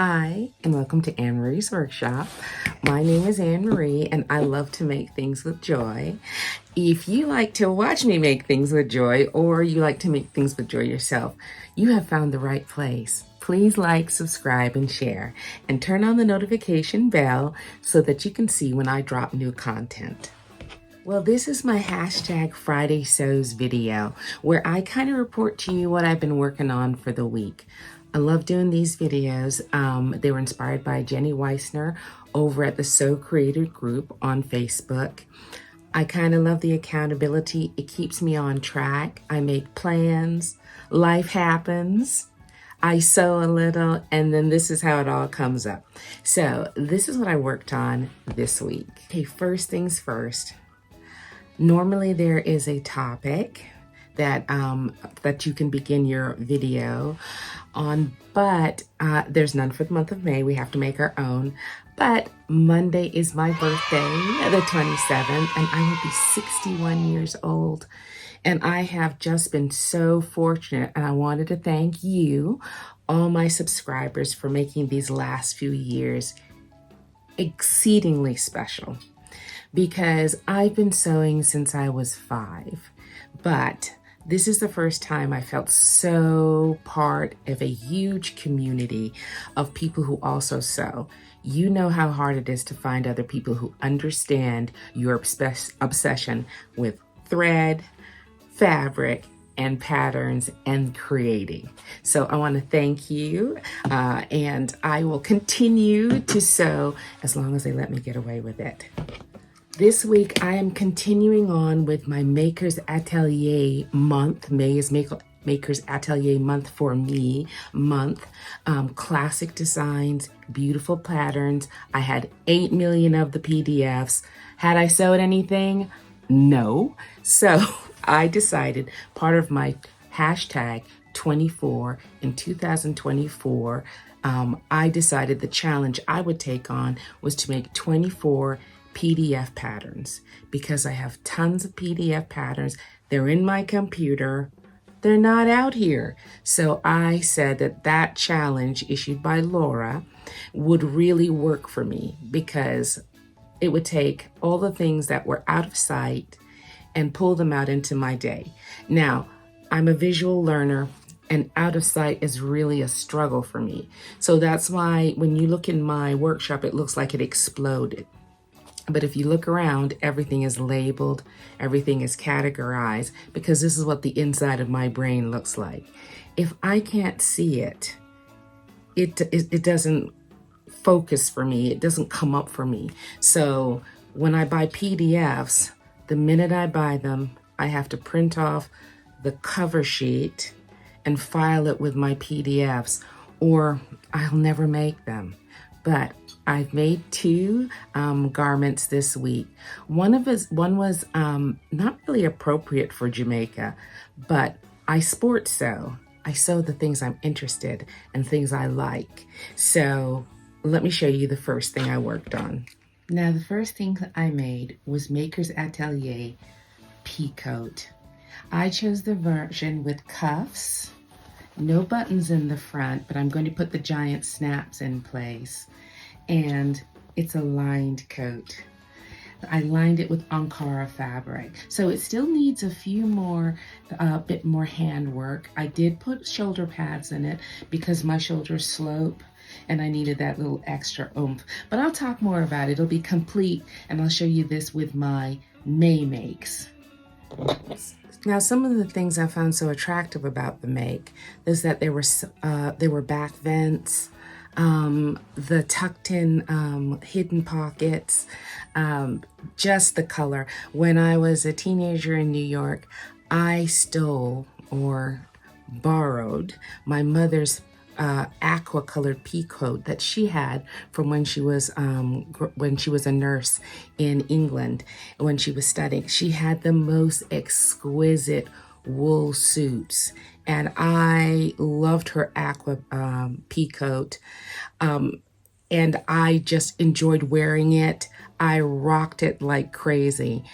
Hi, and welcome to Anne Marie's Workshop. My name is Anne Marie, and I love to make things with joy. If you like to watch me make things with joy, or you like to make things with joy yourself, you have found the right place. Please like, subscribe, and share, and turn on the notification bell so that you can see when I drop new content. Well, this is my hashtag Friday Sews video, where I kind of report to you what I've been working on for the week. I love doing these videos. They were inspired by Jenny Weissner over at the Sew Creator group on Facebook. I kind of love the accountability. It keeps me on track. I make plans. Life happens. I sew a little, and then this is how it all comes up. So this is what I worked on this week. Okay, first things first. Normally there is a topic that you can begin your video on, but there's none for the month of May. We have to make our own. But Monday is my birthday, the 27th, and I will be 61 years old. And I have just been so fortunate, and I wanted to thank you, all my subscribers, for making these last few years exceedingly special. Because I've been sewing since I was 5, but this is the first time I felt so part of a huge community of people who also sew. You know how hard it is to find other people who understand your obsession with thread, fabric, and patterns and creating. So I want to thank you, and I will continue to sew as long as they let me get away with it. This week, I am continuing on with my Makers Atelier month. May is Makers Atelier month for me month. Classic designs, beautiful patterns. I had 8 million of the PDFs. Had I sewed anything? No. So I decided part of my hashtag 24 in 2024, I decided the challenge I would take on was to make 24 PDF patterns, because I have tons of PDF patterns. They're in my computer. They're not out here. So I said that challenge issued by Laura would really work for me, because it would take all the things that were out of sight and pull them out into my day. Now, I'm a visual learner, and out of sight is really a struggle for me. So that's why when you look in my workshop, it looks like it exploded. But if you look around, everything is labeled, everything is categorized, because this is what the inside of my brain looks like. If I can't see it, it doesn't focus for me. It doesn't come up for me. So when I buy PDFs, the minute I buy them, I have to print off the cover sheet and file it with my PDFs, or I'll never make them. But I've made 2 garments this week. One was not really appropriate for Jamaica, but I sport sew. I sew the things I'm interested and things I like. So let me show you the first thing I worked on. Now, the first thing that I made was Makers Atelier Pea Coat. I chose the version with cuffs, no buttons in the front, but I'm going to put the giant snaps in place. And it's a lined coat. I lined it with Ankara fabric. So it still needs a few more, bit more handwork. I did put shoulder pads in it because my shoulders slope and I needed that little extra oomph. But I'll talk more about it. It'll be complete, and I'll show you this with my May makes. Now, some of the things I found so attractive about the make is that they were back vents, the tucked in hidden pockets, just the color. When I was a teenager in New York, I stole or borrowed my mother's aqua colored pea coat that she had from when she was a nurse in England, when she was studying. She had the most exquisite wool suits, and I loved her aqua pea coat, and I just enjoyed wearing it. I rocked it like crazy.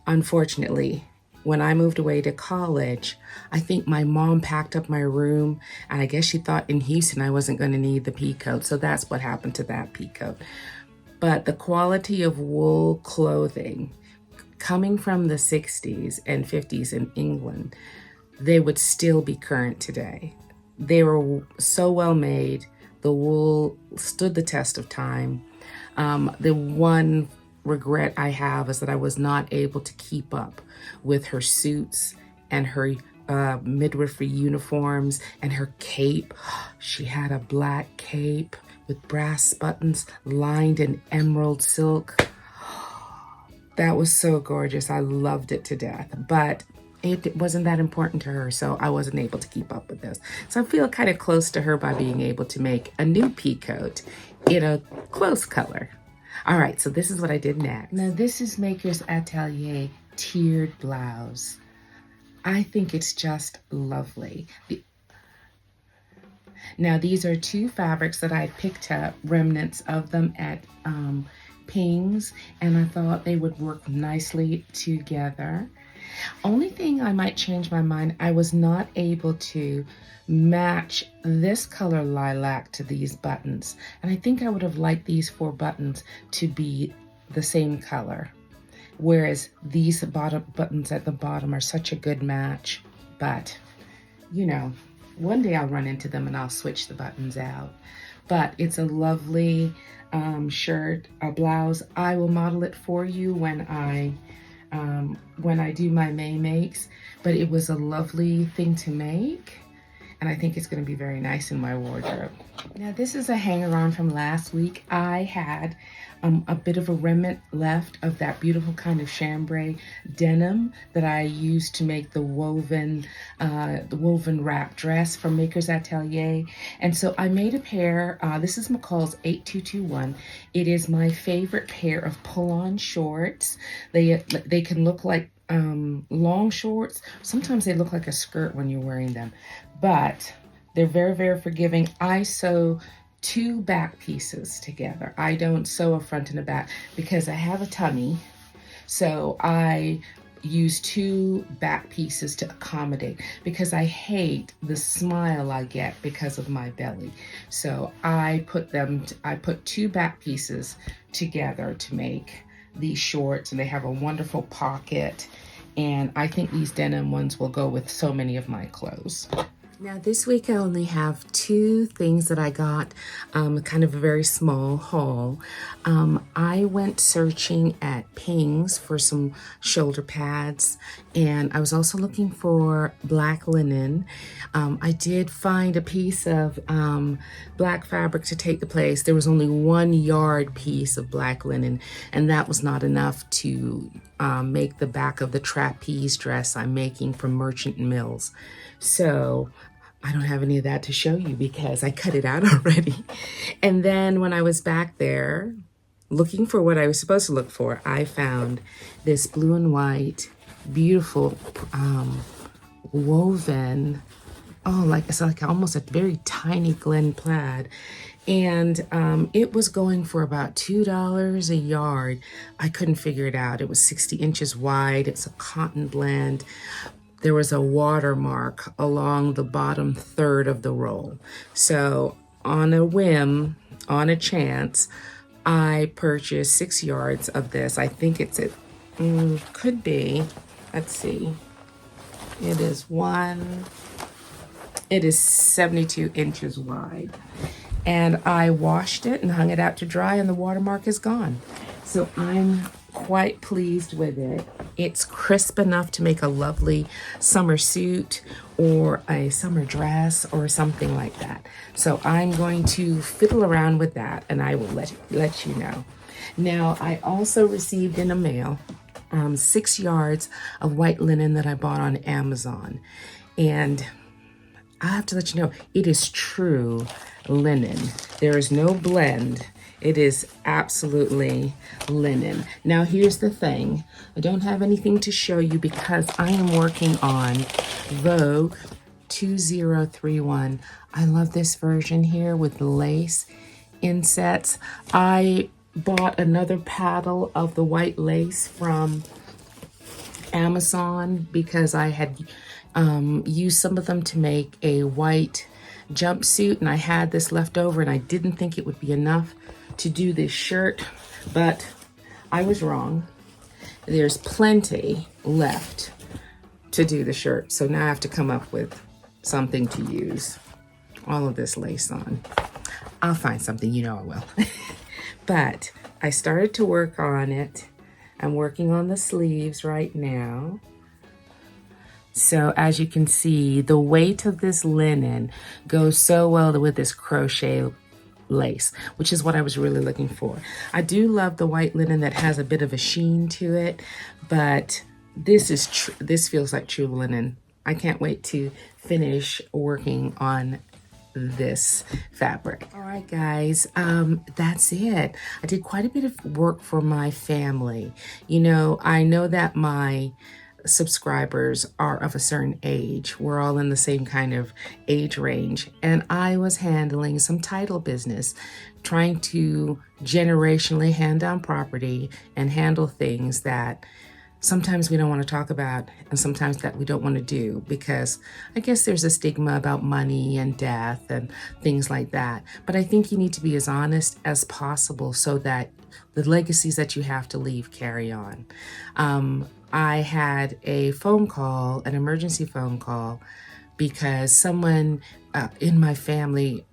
Unfortunately, when I moved away to college, I think my mom packed up my room, and I guess she thought in Houston I wasn't going to need the pea coat. So that's what happened to that pea coat. But the quality of wool clothing coming from the 60s and 50s in England, they would still be current today. They were so well made. The wool stood the test of time. The one regret I have is that I was not able to keep up with her suits and her midwifery uniforms and her cape. She had a black cape with brass buttons lined in emerald silk. That was so gorgeous. I loved it to death, but it wasn't that important to her, so I wasn't able to keep up with this. So I feel kind of close to her by being able to make a new pea coat in a close color. All right, so this is what I did next. Now this is Maker's Atelier Tiered Blouse. I think it's just lovely. Now these are two fabrics that I picked up, remnants of them at Ping's, and I thought they would work nicely together. Only thing I might change my mind, I was not able to match this color lilac to these buttons. And I think I would have liked these 4 buttons to be the same color. Whereas these bottom buttons at the bottom are such a good match. But, you know, one day I'll run into them and I'll switch the buttons out. But it's a lovely shirt, a blouse. I will model it for you when I do my May makes, but it was a lovely thing to make, and I think it's going to be very nice in my wardrobe. Now this is a hanger-on from last week. I had a bit of a remnant left of that beautiful kind of chambray denim that I used to make the woven wrap dress from Maker's Atelier. And so I made a pair. This is McCall's 8221. It is my favorite pair of pull-on shorts. They can look like long shorts. Sometimes they look like a skirt when you're wearing them, but they're very, very forgiving. I sew 2 back pieces together. I don't sew a front and a back because I have a tummy. So I use 2 back pieces to accommodate because I hate the smile I get because of my belly. So I put 2 back pieces together to make these shorts, and they have a wonderful pocket. And I think these denim ones will go with so many of my clothes. Now this week I only have 2 things that I got, kind of a very small haul. I went searching at Ping's for some shoulder pads, and I was also looking for black linen. I did find a piece of black fabric to take the place. There was only 1 yard piece of black linen, and that was not enough to make the back of the trapeze dress I'm making from Merchant Mills. So I don't have any of that to show you because I cut it out already. And then when I was back there looking for what I was supposed to look for, I found this blue and white, beautiful woven, it's like almost a very tiny Glen plaid. And it was going for about $2 a yard. I couldn't figure it out. It was 60 inches wide. It's a cotton blend. There was a watermark along the bottom third of the roll. So on a whim, on a chance, I purchased 6 yards of this. I think could be, let's see. It is 72 inches wide. And I washed it and hung it out to dry, and the watermark is gone. So I'm quite pleased with it. It's crisp enough to make a lovely summer suit or a summer dress or something like that. So I'm going to fiddle around with that, and I will let you know. Now, I also received in the mail 6 yards of white linen that I bought on Amazon. And I have to let you know, it is true linen. There is no blend. It is absolutely linen. Now, here's the thing. I don't have anything to show you because I am working on Vogue 2031. I love this version here with the lace insets. I bought another paddle of the white lace from Amazon because I had used some of them to make a white jumpsuit, and I had this left over, and I didn't think it would be enough to do this shirt, but I was wrong. There's plenty left to do the shirt, so now I have to come up with something to use all of this lace on. I'll find something, you know I will. But I started to work on it. I'm working on the sleeves right now. So as you can see, the weight of this linen goes so well with this crochet lace, which is what I was really looking for. I do love the white linen that has a bit of a sheen to it, but this feels like true linen. I can't wait to finish working on this fabric. All right, guys, that's it. I did quite a bit of work for my family. You know, I know that my subscribers are of a certain age. We're all in the same kind of age range. And I was handling some title business, trying to generationally hand down property and handle things that sometimes we don't want to talk about and sometimes that we don't want to do, because I guess there's a stigma about money and death and things like that. But I think you need to be as honest as possible so that the legacies that you have to leave carry on. I had a phone call, an emergency phone call, because someone in my family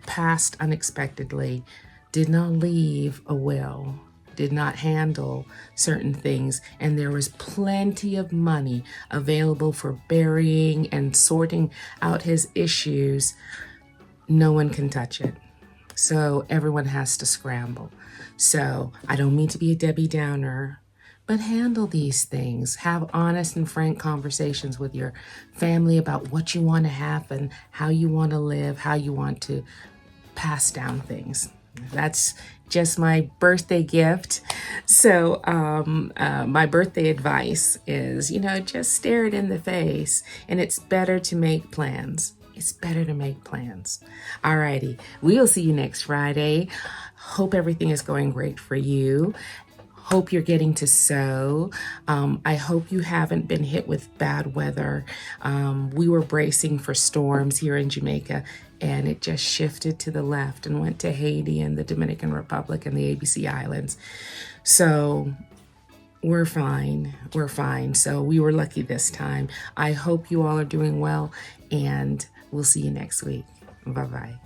passed unexpectedly, did not leave a will, did not handle certain things, and there was plenty of money available for burying and sorting out his issues. No one can touch it. So everyone has to scramble. So I don't mean to be a Debbie Downer, but handle these things. Have honest and frank conversations with your family about what you want to happen, how you want to live, how you want to pass down things. That's just my birthday gift. So my birthday advice is, you know, just stare it in the face, and it's better to make plans. It's better to make plans. Alrighty, we'll see you next Friday. Hope everything is going great for you. Hope you're getting to sew. I hope you haven't been hit with bad weather. We were bracing for storms here in Jamaica, and it just shifted to the left and went to Haiti and the Dominican Republic and the ABC Islands. So we're fine. We're fine. So we were lucky this time. I hope you all are doing well, and we'll see you next week. Bye-bye.